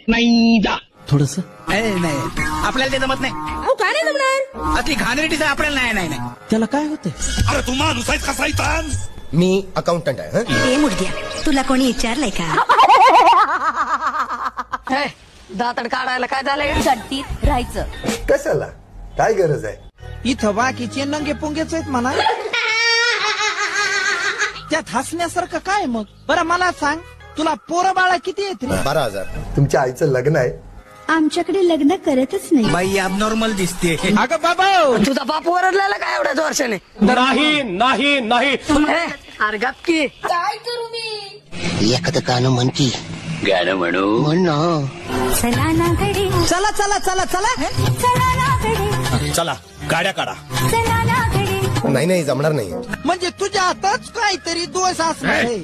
नाही जा. थोडस नाही आपल्याला ते जमत नाही. अहो काय नाही जमणार. अति घाणेरडी सर आपल्याला नाही. त्याला काय होतंय? अरे तू माणूस आहेस कसा इथं? मी अकाउंटंट आहे हं? ए मुडद्या, तुला कोणी विचारलंय का? दातड काढायला काय झालंय? गड्डीत राहायचं. कशाला काय गरज आहे? इथं बाकीचे नंगे पुंगेच आहेत म्हणा. त्यात हसण्यासारखं काय मग? बरं मला सांग, तुला पोरं बाळा किती आहेत रे? 12,000. तुमच्या आईचं लग्न आहे. आमच्याकडे लग्न करतच नाही. बाई ॲबनॉर्मल दिसते. अगं बाबा, तुझा बाप ओरडलेला काय एवढ्याच वर्षाने? नाही नाही नाही. अरे गप्पी. काय करू मी? एखादं गाणं म्हणती. गाणं म्हणू. म्हण ना. चला ना घडी, चला चला चला चला. चला ना घडी, चला गाड्या काढा. चला ना घडी. नाही जमणार नाही. म्हणजे तुझ्या हातात काहीतरी दोष असणार आहे.